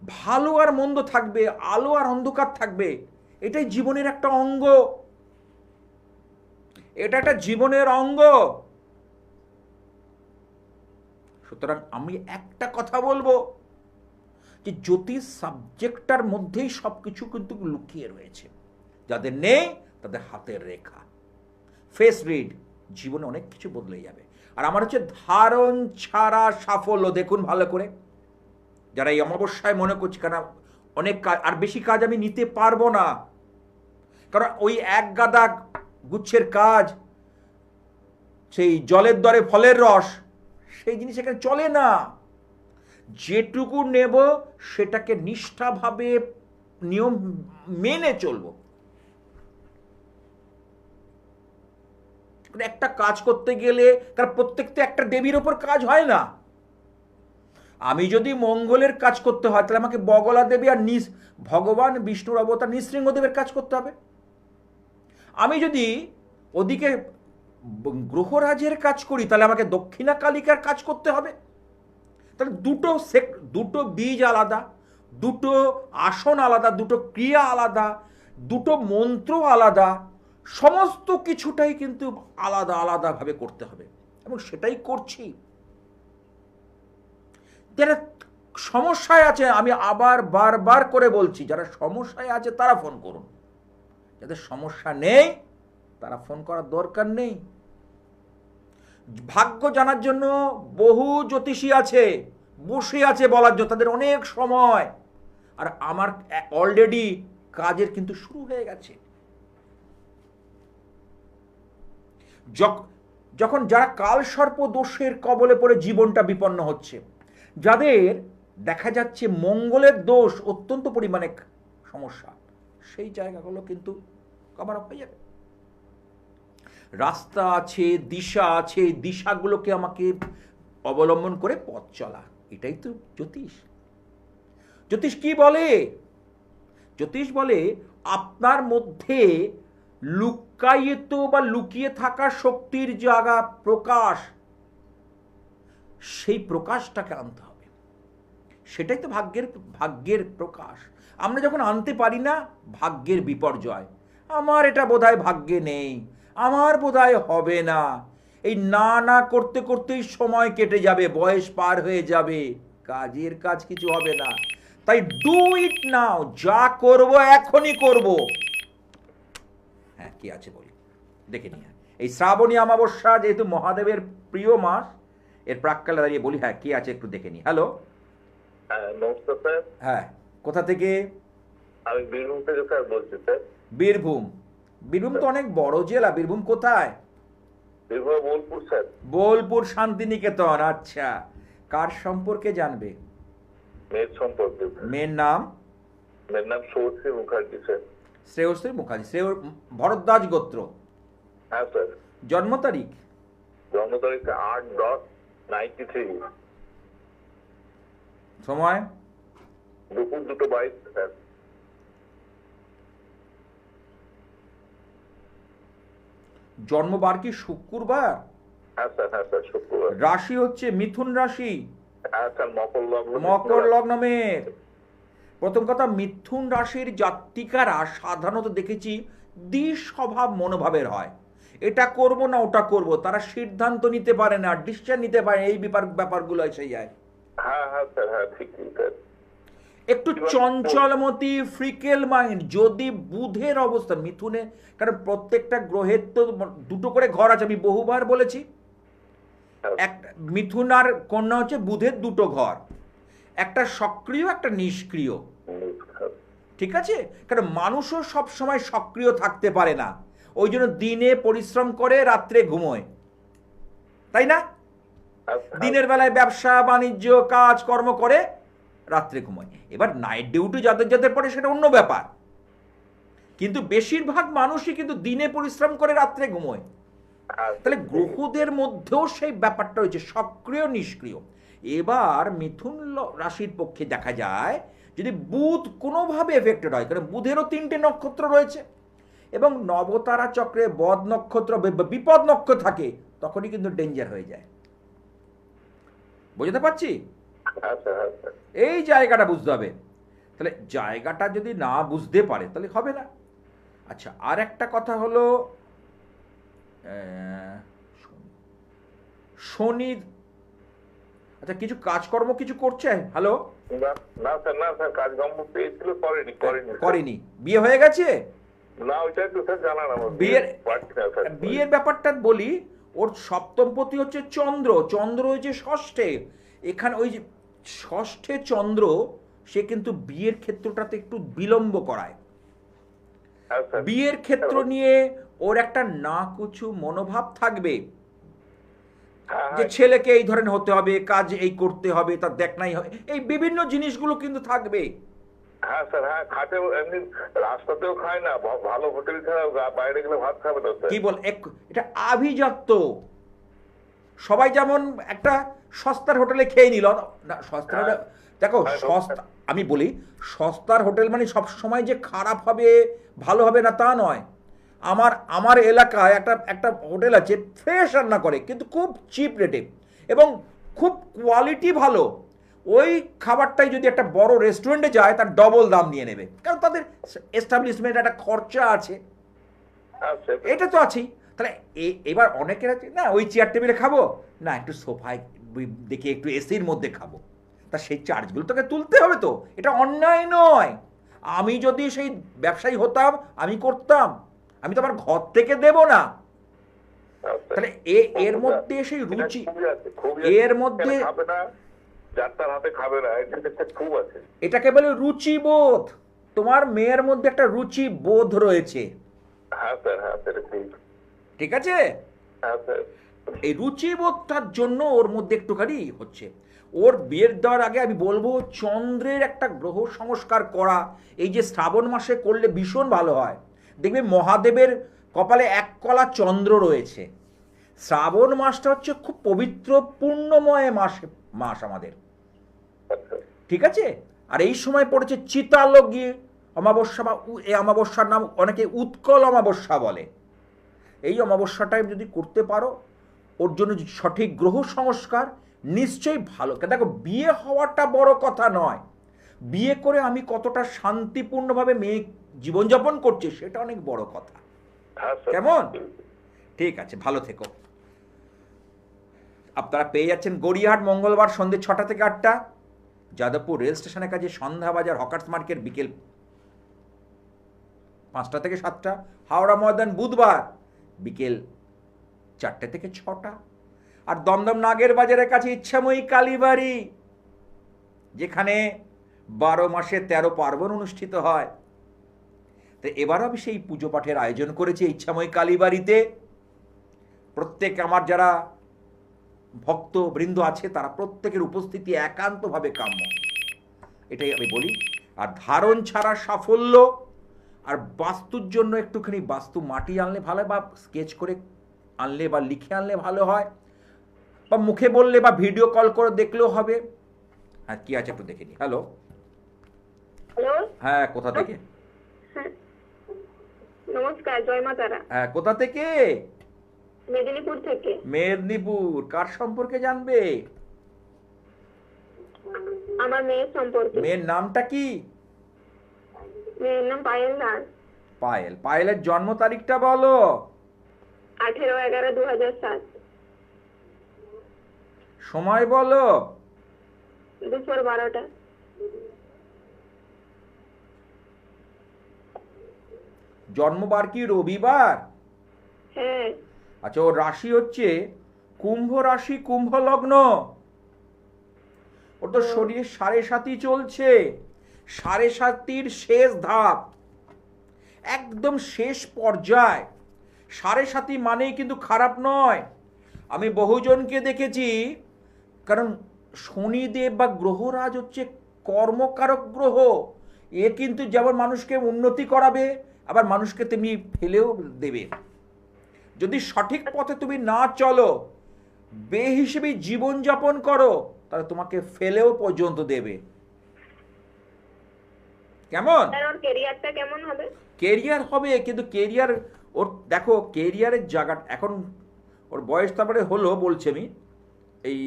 ভালো আর মন্দ থাকবে, আলো আর অন্ধকার থাকবে, এটাই জীবনের একটা অঙ্গ, এটা একটা জীবনের অঙ্গ। সুতরাং আমি একটা কথা বলবো, যে জ্যোতিষ সাবজেক্টটার মধ্যেই সবকিছু কিন্তু লুকিয়ে রয়েছে। যাদের নেই তাদের হাতের রেখা, ফেস রিড, জীবনে অনেক কিছু বদলে যাবে। আর আমার হচ্ছে ধারণ ছাড়া সাফল্য। দেখুন ভালো করে, যারা এই অমাবস্যায় মনে করছে কেন অনেক কাজ, আর বেশি কাজ আমি নিতে পারবো না, কারণ ওই এক গাদা গুচ্ছের কাজ, সেই জলের দরে ফলের রস, সেই জিনিস এখানে চলে না। যেটুকু নেব সেটাকে নিষ্ঠাভাবে নিয়ম মেনে চলবো। একটা কাজ করতে গেলে তার প্রত্যেকটা একটা দেবীর ওপর কাজ হয় না। আমি যদি মঙ্গলের কাজ করতে হয় তাহলে আমাকে বগলা দেবী আর ভগবান বিষ্ণুর অবতার নৃসিংহদেবের কাজ করতে হবে। আমি যদি ওদিকে গ্রহরাজের কাজ করি তাহলে আমাকে দক্ষিণা কালিকার কাজ করতে হবে। তাহলে দুটো বীজ আলাদা, দুটো আসন আলাদা, দুটো ক্রিয়া আলাদা, দুটো মন্ত্র আলাদা, সমস্ত কিছুটাই কিন্তু আলাদা আলাদাভাবে করতে হবে এবং সেটাই করছি। যারা সমস্যায় আছে, আমি আবার বারবার করে বলছি, যারা সমস্যায় আছে তারা ফোন করুন। যাদের সমস্যা নেই তারা ফোন করার দরকার নেই। ভাগ্য জানার জন্য বহু জ্যোতিষী আছে, বসে আছে বলার জন্য, তাদের অনেক সময়। আর আমার অলরেডি কাজের কিন্তু শুরু হয়ে গেছে। যখন যারা কালসর্প দোষের কবলে পড়ে জীবনটা বিপন্ন হচ্ছে, যাদের দেখা যাচ্ছে মঙ্গলের দোষ অত্যন্ত পরিমাণে সমস্যা, সেই জায়গাগুলো কিন্তু কভার আপ হয়ে যাবে। রাস্তা আছে, দিশা আছে, দিশাগুলোকে আমাকে অবলম্বন করে পথ চলা, এটাই তো জ্যোতিষ। জ্যোতিষ কি বলে? জ্যোতিষ বলে আপনার মধ্যে লুকায়িত বা লুকিয়ে থাকা শক্তির জায়গা প্রকাশ, সেই প্রকাশটাকে আনতে হবে। সেটাই তো ভাগ্যের প্রকাশ। আমরা যখন আনতে পারি না, ভাগ্যের বিপর্যয়। আমার এটা বোধহয় ভাগ্যে নেই, আমার বোধহয় হবে না, এই না করতে করতেই সময় কেটে যাবে, বয়স পার হয়ে যাবে, কাজের কাজ কিছু হবে না। তাই ডু ইট নাও, যা করব এখনই করব। হ্যাঁ, কি আছে বলি, দেখে নিয়ে। এই শ্রাবণী অমাবস্যা যেহেতু মহাদেবের প্রিয় মাস, এর প্রাক্কালে দাঁড়িয়ে বলি, হ্যাঁ কি আছে একটু দেখে নি। হ্যালো, নমস্কার স্যার। হ্যাঁ, কোথা থেকে? আমি বীরভূম থেকে স্যার বলছি স্যার। বীরভূম? বীরভূম তো অনেক বড় জেলা। বীরভূম কোথায়? বীরভূম বোলপুর স্যার। বোলপুর শান্তিনিকেতন। আচ্ছা, কার সম্পর্কে জানবে? মেয়ের সম্পর্কে। মেয়ের নাম? মেয়ের নাম শ্রেয়শ্রী মুখার্জি স্যার। শ্রেয়শ্রী মুখার্জি, ভরদ্বাজ গোত্র। হ্যাঁ স্যার। জন্ম তারিখ? জন্ম তারিখ 8/93। সময়? দুপুর 2:22 স্যার। জন্মবার কি শুক্রবার? হ্যাঁ স্যার, হ্যাঁ স্যার, শুক্রবার। রাশি হচ্ছে মিথুন রাশি। হ্যাঁ স্যার, মকর লগ্ন। মকর লগ্ন মেয়ের। প্রথম কথা, মিথুন রাশির জাতিকারা সাধারণত দেখেছি দ্বিস্বভাব মনোভাবের হয়। এটা করব না ওটা করব, তারা সিদ্ধান্ত নিতে পারে না, ডিসিশন নিতে পারে, এই ব্যাপারগুলো এসে যায়। হ্যাঁ হ্যাঁ স্যার, হ্যাঁ ঠিকই স্যার। একটু চঞ্চলমতি, ফ্রিকেল মাইন্ড। যদি বুধের অবস্থা মিথুনে, কারণ প্রত্যেকটা গ্রহের তো দুটো করে ঘর আছে, আমি বহুবার বলেছি। একটা মিথুন আর কন্যা হচ্ছে বুধের দুটো ঘর, একটা সক্রিয় একটা নিষ্ক্রিয়। ঠিক আছে? কারণ মানুষও সব সময় সক্রিয় থাকতে পারে না, ওই জন্য দিনে পরিশ্রম করে, রাত্রে ঘুমোয়, তাই না? দিনের বেলায় ব্যবসা বাণিজ্য কাজ কর্ম করে, রাত্রে ঘুমোয়। এবার নাইট ডিউটি যাদের যাদের পড়ে সেটা অন্য ব্যাপার, কিন্তু বেশিরভাগ মানুষই কিন্তু দিনে পরিশ্রম করে, রাত্রে ঘুমোয়। তাহলে গ্রহদের মধ্যেও সেই ব্যাপারটা রয়েছে, সক্রিয় নিষ্ক্রিয়। এবার মিথুন রাশির পক্ষে দেখা যায় যদি বুধ কোনোভাবে এফেক্টেড হয়, কারণ বুধেরও 3টে নক্ষত্র রয়েছে এবং নবতারা চক্রে বদ নক্ষত্র বিপদ নক্ষত্র থাকে, তখনই কিন্তু ডেঞ্জার হয়ে যায়। বুঝতে পারছি? এই জায়গাটা বুঝতে হবে। তাহলে জায়গাটা যদি না বুঝতে পারে তাহলে হবে না। আচ্ছা, আর একটা কথা হলো শনি। আচ্ছা, কিছু কাজকর্ম কিছু করছে? হ্যালো, না স্যার, না স্যার, কাজকর্ম পেয়েছিল, করেনি। বিয়ে হয়ে গেছে? না, ওইটা একটু স্যার জানান আমার। বিয়ের ব্যাপারটা বলি। ওর সপ্তমপতি হচ্ছে চন্দ্র, চন্দ্র হচ্ছে ষষ্ঠে। এখানে ওই যে ষষ্ঠে চন্দ্র, সে কিন্তু বিয়ের ক্ষেত্রটাতে একটু বিলম্ব করায়। বিয়ের ক্ষেত্র নিয়ে ওর একটা না কিছু মনোভাব থাকবে যে ছেলেকে এই ধরনের হতে হবে, কাজ এই করতে হবে, তার দেখনাই হবে, এই বিভিন্ন জিনিসগুলো কিন্তু থাকবে। হ্যাঁ স্যার, হ্যাঁ খাটে এমনি রাস্তাতেও খায় না, ভালো হোটেল ছাড়া বাইরে গেলে ভাত খাবে না স্যার। কি বল এটা আভিজাত্য। সবাই যেমন একটা সস্তার হোটেলে খেয়ে নিল না, সস্তার হোটেল দেখো, হ্যাঁ, সস্তা আমি বলি সস্তার হোটেল মানে সব সময় যে খারাপ হবে ভালো হবে না তা নয়। আমার এলাকায় একটা হোটেল আছে, ফ্রেশ রান্না করে কিন্তু খুব চিপ রেটে এবং খুব কোয়ালিটি ভালো। ওই খাবারটাই যদি একটা বড় রেস্টুরেন্টে যায় তার ডবল দাম নিয়ে নেবে, কারণ তাদের এস্টাবলিশমেন্ট একটা খরচা আছে, হ্যাঁ স্যার। এটা তো আছেই। তাহলে এবার অনেকের আছে না ওই চেয়ার টেবিলে খাবো না, একটু সোফায় দেখে একটু এসির মধ্যে খাবো, তা সেই চার্জগুলো তোকে তুলতে হবে তো, এটা অন্যায় নয়। আমি যদি সেই ব্যবসায়ী হতাম আমি করতাম, আমি তো আমার ঘর থেকে দেব না। তাহলে এর মধ্যে সেই রুচি, এর মধ্যে খাবে না, যার হাতে খাবে না, এটা খুব আছে। এটাকে বলে রুচিবোধ। তোমার মেয়ের মধ্যে একটা রুচিবোধ রয়েছে, হ্যাঁ স্যার, হ্যাঁ স্যার, ঠিক আছে? হ্যাঁ স্যার। এই রুচিবোধটার জন্য ওর মধ্যে একটুখানি হচ্ছে। ওর বিয়ের দেওয়ার আগে আমি বলবো চন্দ্রের একটা গ্রহ সংস্কার করা, এই যে শ্রাবণ মাসে করলে ভীষণ ভালো হয়। দেখবে মহাদেবের কপালে এক কলা চন্দ্র রয়েছে। শ্রাবণ মাসটা হচ্ছে খুব পবিত্র পূর্ণময় মাস আমাদের, আচ্ছা। ঠিক আছে? আর এই সময় পড়েছে চিতালগী অমাবস্যা, বা এই অমাবস্যার নাম অনেকে উৎকল অমাবস্যা বলে। এই অমাবস্যাটায় যদি করতে পারো, ওর জন্য সঠিক গ্রহ সংস্কার নিশ্চয়ই ভালো। দেখো, বিয়ে হওয়াটা বড় কথা নয়, বিয়ে করে আমি কতটা শান্তিপূর্ণভাবে মেয়ে জীবনযাপন করছি সেটা অনেক বড় কথা। হ্যাঁ স্যার। কেমন? ঠিক আছে, ভালো থেকো। আপনারা পেয়ে যাচ্ছেন গড়িয়াহাট মঙ্গলবার সন্ধ্যে 6টা থেকে 8টা, যাদবপুর রেল স্টেশনের কাছে সন্ধ্যাবাজার হকার্স মার্কেট বিকেল 5টা থেকে 7টা, হাওড়া ময়দান বুধবার বিকেল 4টে থেকে 6টা, আর দমদম নাগের বাজারের কাছে ইচ্ছাময়ী কালীবাড়ি, যেখানে 12 মাসে 13 পার্বণ অনুষ্ঠিত হয়। তো এবারও আমি সেই পুজো পাঠের আয়োজন করেছি ইচ্ছাময়ী কালীবাড়িতে। প্রত্যেক আমার যারা ভক্ত বৃন্দ আছে তারা প্রত্যেকের উপস্থিতি একান্তভাবে কাম্য, এটাই আমি বলি। আর ধারণ ছাড়া সাফল্য, আর বাস্তুর জন্য একটুখানি বাস্তু মাটি আনলে ভালো হয়, বা স্কেচ করে আনলে বা লিখে আনলে ভালো হয়, বা মুখে বললে বা ভিডিও কল করে দেখলেও হবে। হ্যাঁ, কি আছে একটু দেখে নি। হ্যালো, হ্যালো, হ্যাঁ কোথা থেকে? হ্যাঁ নমস্কার, জয় মা তারা। হ্যাঁ, কোথা থেকে? মেদিনীপুর থেকে। মেদিনীপুর। কার সম্পর্কে জানবে? আমার মেয়ের সম্পর্কে। মেয়ের নামটা কি? মেয়ের নাম পায়েল দাস। পায়েল। পায়েলের জন্ম তারিখটা বলো। 18/11/2007। সময় বলো। দুপুর 12টা। জন্মবার কি রবিবার? হ্যাঁ। আচ্ছা, ওর রাশি হচ্ছে কুম্ভ রাশি, কুম্ভ লগ্ন। ওর তো শরীরে 7.5 চলছে, 7.5 শেষ ধাপ, একদম শেষ পর্যায়। 7.5 মানেই কিন্তু খারাপ নয়। আমি বহুজনকে দেখেছি, কারণ শনিদেব বা গ্রহরাজ হচ্ছে কর্মকারক গ্রহ। এ কিন্তু যেমন মানুষকে উন্নতি করাবে, আবার মানুষকে তেমনি ফেলেও দেবে। যদি সঠিক পথে তুমি না চলো, বেহিসেবে জীবনযাপন করো, তাহলে তোমাকে ফেলেও পর্যন্ত দেবে। কেমন? ওর ক্যারিয়ারটা কেমন হবে? কেরিয়ার হবে, কিন্তু কেরিয়ার ওর দেখো, কেরিয়ারের জায়গা এখন ওর বয়স তারপরে হলো বলছে আমি এই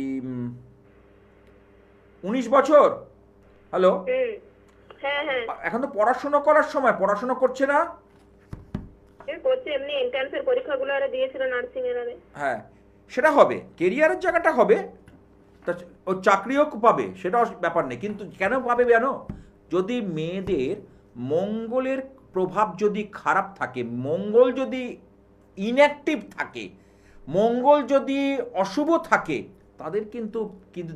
19 বছর। হ্যালো, হ্যাঁ হ্যাঁ, এখন তো পড়াশোনা করার সময়, পড়াশোনা করছে না? করছে, এমনি এন্ট্রান্সের পরীক্ষাগুলো আরে দিয়েছিল নার্সিং এর আরে। হ্যাঁ, সেটা হবে, কেরিয়ারের জায়গাটা হবে, তা ও চাকরিও পাবে, সেটা ব্যাপার নেই। কিন্তু কেন পাবে জানো? যদি মেয়েদের মঙ্গলের প্রভাব যদি খারাপ থাকে, মঙ্গল যদি ইনঅ্যাক্টিভ থাকে, মঙ্গল যদি অশুভ থাকে, তাদের কিন্তু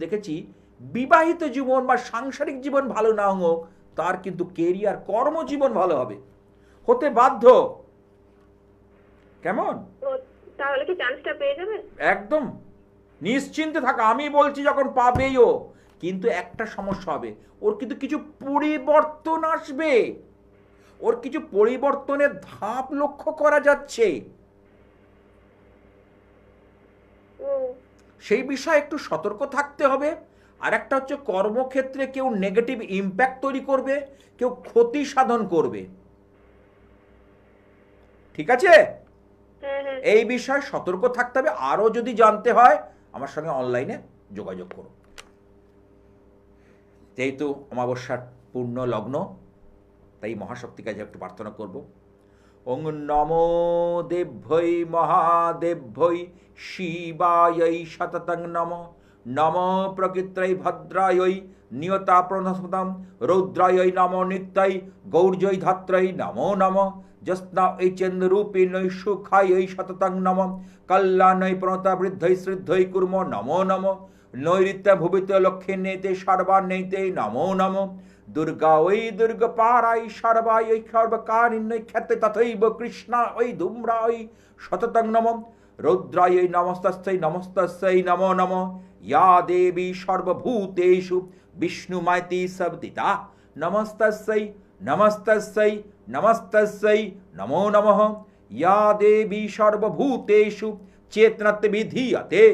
দেখেছি বিবাহিত জীবন বা সাংসারিক জীবন ভালো না হোক, তার কিন্তু কেরিয়ার কর্মজীবন ভালো হবে, হতে বাধ্য। কেমন? তাহলে কি চান্সটা পেয়ে যাবে? একদম নিশ্চিন্তে থাকা। আমি বলছি যখন পাবেই ও, কিন্তু একটা সমস্যা হবে, ওর কিন্তু কিছু পরিবর্তন আসবে, ওর কিছু পরিবর্তনের ধাপ লক্ষ্য করা যাচ্ছে। সেই বিষয়ে একটু সতর্ক থাকতে হবে। আর একটা হচ্ছে কর্মক্ষেত্রে কেউ নেগেটিভ ইম্প্যাক্ট তৈরি করবে, কেউ ক্ষতি সাধন করবে। ঠিক আছে, এই বিষয়ে সতর্ক থাকতে হবে। আরও যদি জানতে হয় আমার সঙ্গে অনলাইনে যোগাযোগ করুন। যেহেতু অমাবস্যার পূর্ণ লগ্ন, তাই মহাশক্তির কাছে একটু প্রার্থনা করব। ওং নমো দেভ্যৈ মহাদেভ্যৈ শিবাयै সততং নমঃ। নমো প্রকৃত্यै ভদ্রাयै নিয়তা প্রণস্পতম রৌদ্রাयै নমো নিত্यै গৌর্যৈ ধাত্রৈ নমো নমঃ। জস্না এই চন্দ্ররূপিণৈ সুখাयै সততং নমঃ। কল্যাণৈ প্রণতা বৃদ্ধৈ শ্রদ্ধৈ কুর্ম নমো নমঃ। নৈরিত্য ভুবিত লক্ষ্মীনেতে সর্বান্নেতে নমো নমঃ। দুর্গা ওই দুর্গপারাই সর্বাই সর্বকারিণ্যই খ্যাতে তথৈব কৃষ্ণা ওই ধূম্রা ওই সততং নমঃ। রৌদ্রাयै নমস্তস্যৈ নমস্তস্যৈ নমো নমঃ। या देवी सर्वभूतेषु विष्णुमती सवदिता नमस्तस्यै नमस्तस्यै नमस्तस्यै नमो नमः। या देवी सर्वभूतेषु चेतनत्वविधीयते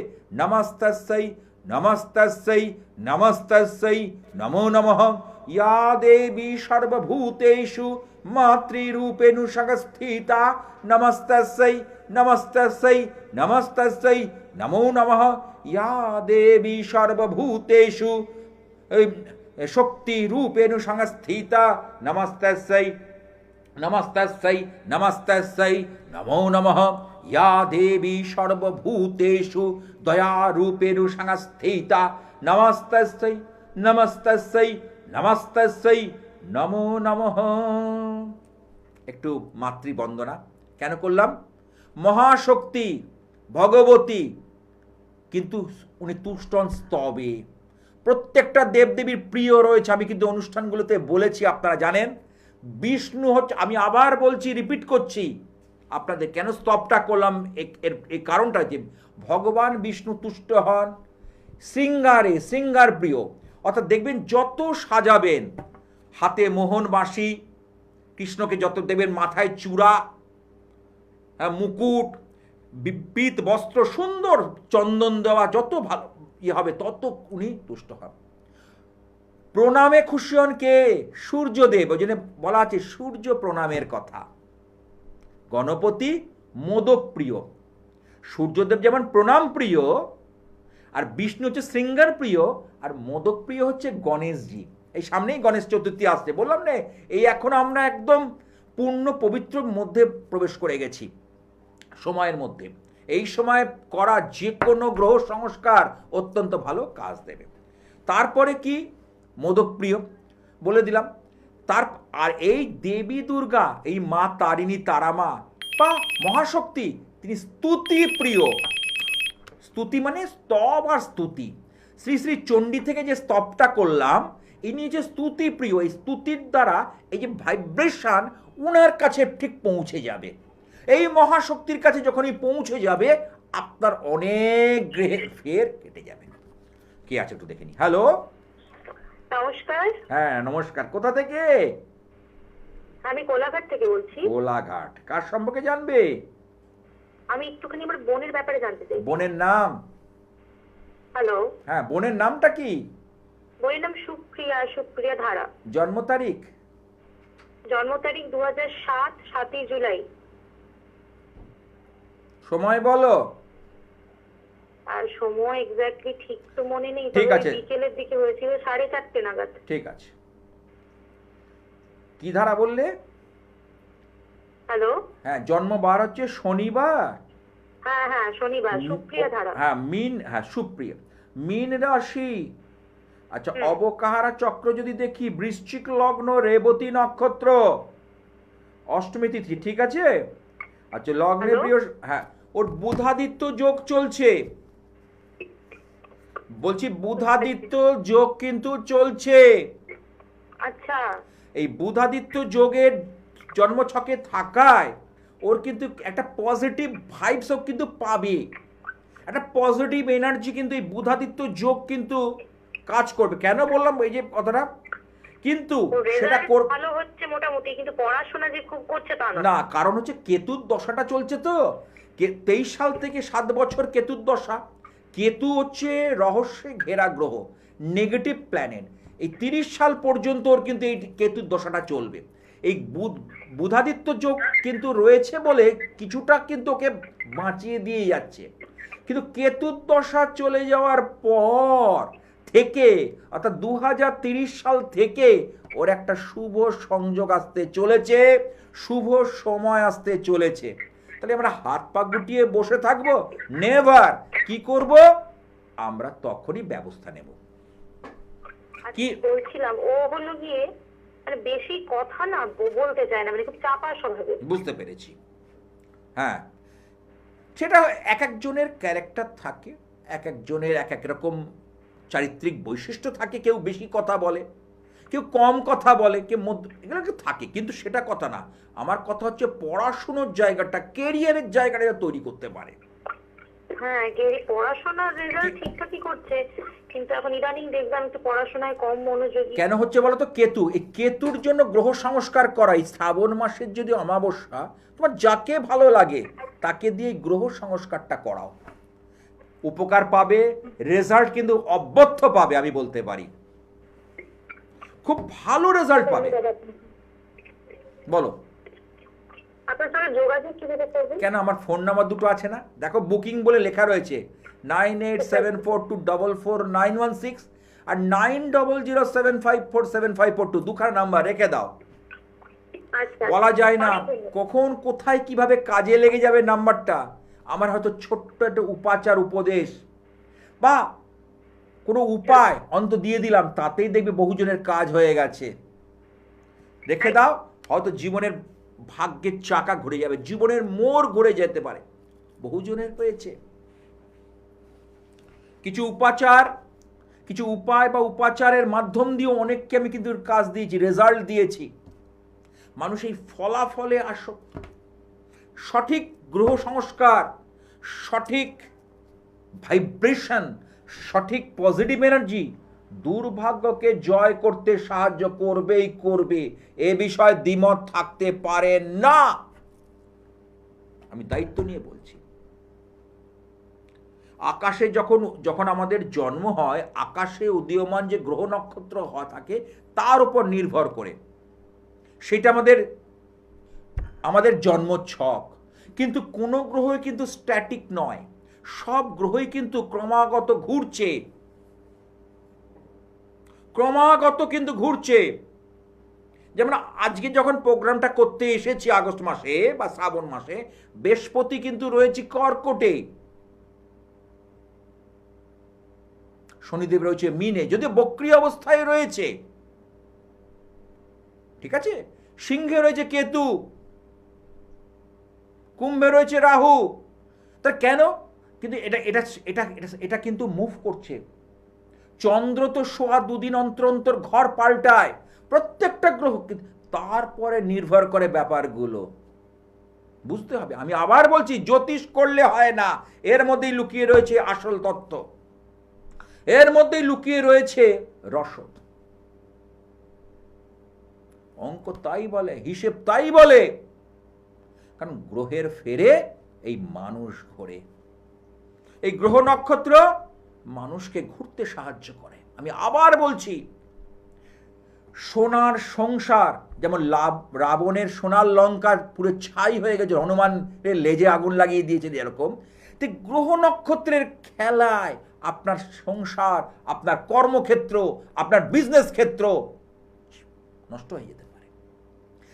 नमस्तस्यै नमस्तस्यै नमस्तस्यै नमो नमः। या देवी सर्वभूतेषु मातृरूपेण संस्थिता नमस्तस्यै नमस्तस्यै नमस्तस्यै नमो नमः। या देवी सर्वभूतेषु शक्ति रूपेण संस्थिता नमस्तस्यै नमस्तस्यै नमस्तस्यै नमो नमः। या देवी सर्वभूतेषु दया रूपेण संस्थिता नमस्तस्यै नमस्तस्यै नमस्तस्यै नमो नमः। একটু মাতৃবন্দনা কেন করলাম? মহাশক্তি ভগবতী, কিন্তু উনি তুষ্টন স্তবে। প্রত্যেকটা দেবদেবীর প্রিয় রয়েছে, আমি কিন্তু অনুষ্ঠানগুলোতে বলেছি, আপনারা জানেন। বিষ্ণু হচ্ছে, আমি আবার বলছি, রিপিট করছি আপনাদের, কেন স্তবটা করলাম এই কারণটা যে ভগবান বিষ্ণু তুষ্ট হন শৃঙ্গারে, শৃঙ্গার প্রিয়। অর্থাৎ দেখবেন যত সাজাবেন, হাতে মোহন বাঁশি, কৃষ্ণকে যত দেবেন, মাথায় চূড়া, মুকুট, পিত বস্ত্র, সুন্দর চন্দন দেওয়া, যত ভালো হবে তত উনি তুষ্ট হন। প্রণামে খুশি হন কে? সূর্যদেব। ওই জন্য বলা আছে সূর্য প্রণামের কথা। গণপতি মোদক প্রিয়, সূর্যদেব যেমন প্রণাম প্রিয়, আর বিষ্ণু হচ্ছে শৃঙ্গার প্রিয়, আর মোদক প্রিয় হচ্ছে গণেশজি। এই সামনেই গণেশ চতুর্থী আসছে, বললাম না, এই এখন আমরা একদম পূর্ণ পবিত্র মধ্যে প্রবেশ করে গেছি সময়ের মধ্যে। এই সময় করা যে কোনো গ্রহ সংস্কার অত্যন্ত ভালো কাজ দেবে। তারপরে কি? মোদক প্রিয় বলে দিলাম। আর এই দেবী দুর্গা, এই মা তারিণী, তারামা বা মহাশক্তি, তিনি স্তুতি প্রিয়। স্তুতি মানে স্তব আর স্তুতি। শ্রী শ্রী চণ্ডী থেকে যে স্তবটা করলাম, ইনি যে স্তুতি প্রিয়, এই স্তুতির দ্বারা এই যে ভাইব্রেশন ওনার কাছে ঠিক পৌঁছে যাবে। এই মহাশক্তির কাছে যখনই পৌঁছে যাবে, আপনার অনেক গ্রহের ফের কেটে যাবে। কে আছে একটু দেখে নি। হ্যালো, নমস্কার। হ্যাঁ নমস্কার। কোথা থেকে? আমি কোলাঘাট থেকে বলছি। কোলাঘাট। কার সম্পর্কে জানবে? আমি একটুখানি আমার বোনের ব্যাপারে জানতে চাই। বোনের নাম? হ্যালো, হ্যাঁ, বোনের নামটা কি? বোনের নাম সুপ্রিয়া, সুপ্রিয়া ধারা। জন্ম তারিখ? জন্ম তারিখ 2007, 7ই জুলাই। সময় বলো। আর সময় এক্স্যাক্টলি ঠিক তো মনে নেই, ঠিক তবে আছে। বিকেলের দিকে হয়েছিল 4:30 নাগাদ। ঠিক আছে। কি ধারা বললে? হ্যালো, হ্যাঁ, জন্মবার হচ্ছে শনিবার। হ্যাঁ হ্যাঁ, শনিবার। সুপ্রিয়া ধারা। হ্যাঁ, সুপ্রিয়া, মীন রাশি। আচ্ছা, অবকাহারা চক্র যদি দেখি, বৃশ্চিক লগ্ন, রেবতী নক্ষত্র, অষ্টমী তিথি। ঠিক আছে। আচ্ছা, লগ্নে প্রিয়, হ্যাঁ, ওর বুধাদিত্য যোগ চলছে। বলছি বুধাদিত্য যোগ কিন্তু চলছে। আচ্ছা। এই বুধাদিত্য যোগের জন্মছকে থাকায় ওর কিন্তু একটা পজিটিভ ভাইবসও কিন্তু পাবে, একটা পজিটিভ এনার্জি কিন্তু এই বুধাদিত্য যোগ কিন্তু কাজ করবে। কেন বললাম এই যে কথাটা, কিন্তু সেটা রেজাল্ট ভালো হচ্ছে মোটামুটি, কিন্তু পড়াশোনা যে খুব করছে তা না। না, কারণ হচ্ছে কেতুর দশাটা চলছে তো, 23 সাল থেকে 7 বছর কেতুর দশা। কেতু হচ্ছে রহস্যে ঘেরা গ্রহ, নেগেটিভ প্ল্যানেট। এই 30 সাল পর্যন্ত ওর কিন্তু এই কেতুর দশাটা চলবে। এই বুধাদিত্য যোগ কিন্তু রয়েছে বলে কিছুটা কিন্তু ওকে বাঁচিয়ে দিয়ে যাচ্ছে, কিন্তু কেতুর দশা চলে যাওয়ার পর থেকে অর্থাৎ 2030 সাল থেকে ওর একটা শুভ সংযোগ আসতে চলেছে, শুভ সময় আসতে চলেছে। তাহলে আমরা হাত পা গুটিয়ে বসে থাকবো? নেভার। কি করব? আমরা তখনই ব্যবস্থা নেব। কি বলছিলাম, ও হলো গিয়ে মানে বেশি কথা না বলতে চায় না, মানে খুব চাপা স্বভাবে। বুঝতে পেরেছি। হ্যাঁ, সেটা এক একজনের ক্যারেক্টার থাকে, এক একজনের এক এক রকম চারিত্রিক বৈশিষ্ট্য থাকে। কেউ বেশি কথা বলে, কেউ কম কথা বলে, কেউ মধ্যে, এগুলো থাকে। কিন্তু সেটা কথা না, আমার কথা হচ্ছে পড়াশুনোর জায়গাটা, কেরিয়ারের জায়গাটা তৈরি করতে পারে। হ্যাঁ, পড়াশোনার রেজাল্ট ঠিকঠাকই করছে, কিন্তু এখন ইদানিং দেখলাম একটু পড়াশোনায় কম মনোযোগী। কেন হচ্ছে বলো তো? কেতু। এই কেতুর জন্য গ্রহ সংস্কার করাই। শ্রাবণ মাসের যদি অমাবস্যা, তোমার যাকে ভালো লাগে তাকে দিয়ে গ্রহ সংস্কারটা করাও, উপকার পাবে, রেজাল্ট কিন্তু অব্যর্থ পাবে, আমি বলতে পারি খুব ভালো রেজাল্ট পাবে। বলো আপনার সঙ্গে যোগাযোগ কিভাবে করবেন? কেন, আমার ফোন নাম্বার দুটো আছে না, দেখো বুকিং বলে লেখা রয়েছে, 9874244916 আর 9007547542, দুখানা নাম্বার রেখে দাও। আচ্ছা, বলা যায় না কখন কোথায় কিভাবে কাজে লেগে যাবে নাম্বারটা। আমার হয়তো ছোট্ট একটা উপাচার, উপদেশ বা কোনো উপায় অন্ত দিয়ে দিলাম, তাতেই দেখবে বহুজনের কাজ হয়ে গেছে। রেখে দাও, হয়তো জীবনের ভাগ্যের চাকা ঘুরে যাবে, জীবনের মোড় ঘুরে যেতে পারে। বহুজনের হয়েছে। কিছু উপাচার, কিছু উপায় বা উপাচারের মাধ্যম দিয়েও অনেককে আমি কিন্তু কাজ দিয়েছি, রেজাল্ট দিয়েছি। মানুষ এই ফলাফলে আসক্ত। সঠিক গ্রহ সংস্কার, সঠিক ভাইব্রেশন, সঠিক পজিটিভ এনার্জি দুর্ভাগ্যকে জয় করতে সাহায্য করবেই করবে, এ বিষয়ে দ্বিমত থাকতে পারে না। আমি দায়িত্ব নিয়ে বলছি। আকাশে যখন আমাদের জন্ম হয়, আকাশে উদীয়মান যে গ্রহ নক্ষত্র থাকে তার উপর নির্ভর করে সেটা আমাদের জন্ম ছক। কিন্তু কোনো গ্রহই কিন্তু স্ট্যাটিক নয়, সব গ্রহই কিন্তু ক্রমাগত ঘুরছে, ক্রমাগত কিন্তু ঘুরছে। যেমন আজকে যখন প্রোগ্রামটা করতে এসেছি আগস্ট মাসে বা শ্রাবণ মাসে, বৃহস্পতি কিন্তু রয়েছে কর্কটে, শনিদেব রয়েছে মিনে, যদি বক্রী অবস্থায় রয়েছে, ঠিক আছে। সিংহে রয়েছে কেতু, কুম্ভে রয়েছে রাহু। তা কেন? কিন্তু এটা এটা এটা এটা কিন্তু মুভ করছে। চন্দ্র তো সোয়া দুদিন অন্তর অন্তর ঘর পাল্টায়, প্রত্যেকটা গ্রহ, তারপরে নির্ভর করে ব্যাপারগুলো বুঝতে হবে। আমি আবার বলছি, জ্যোতিষ করলে হয় না, এর মধ্যেই লুকিয়ে রয়েছে আসল তত্ত্ব, এর মধ্যেই লুকিয়ে রয়েছে রসদ। অঙ্ক তাই বলে, হিসেব তাই বলে, কারণ গ্রহের ফেরে এই মানুষ ঘোরে। এই গ্রহ নক্ষত্র মানুষকে ঘুরতে সাহায্য করে। আমি আবার বলছি, সোনার সংসার, যেমন রাবণের সোনার লঙ্কা পুরো ছাই হয়ে গেছে, হনুমানের লেজে আগুন লাগিয়ে দিয়েছে, এরকম গ্রহ নক্ষত্রের খেলায় আপনার সংসার, আপনার কর্মক্ষেত্র, আপনার বিজনেস ক্ষেত্র নষ্ট হয়ে যেতে পারে।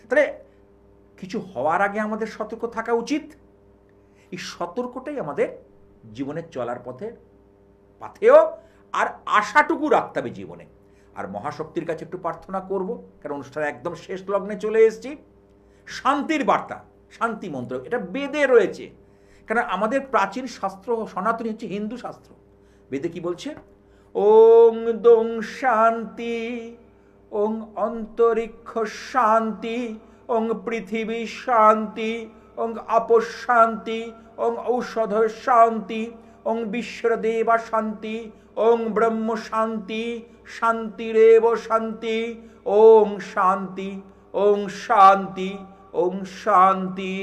তাহলে কিছু হওয়ার আগে আমাদের সতর্ক থাকা উচিত। এই সতর্কটাই আমাদের জীবনের চলার পাথেও আর আশাটুকু রাখতে হবে জীবনে। আর মহাশক্তির কাছে একটু প্রার্থনা করব, কারণ অনুষ্ঠান একদম শেষ লগ্নে চলে এসেছি। শান্তির বার্তা, শান্তি মন্ত্র, এটা বেদে রয়েছে। কারণ আমাদের প্রাচীন শাস্ত্র, সনাতনী হচ্ছে হিন্দু শাস্ত্র। বেদে কি বলছে? ওং দোং শান্তি, ওং অন্তরিক্ষ শান্তি, ওং পৃথিবী শান্তি, ওং আপস শান্তি, ওং ঔষধ শান্তি, ওং বিশ্বদেবা শান্তি, ওং ব্রহ্ম শান্তি, শান্তিরেব শান্তি, ওং শান্তি, ওং শান্তি, ওং শান্তি।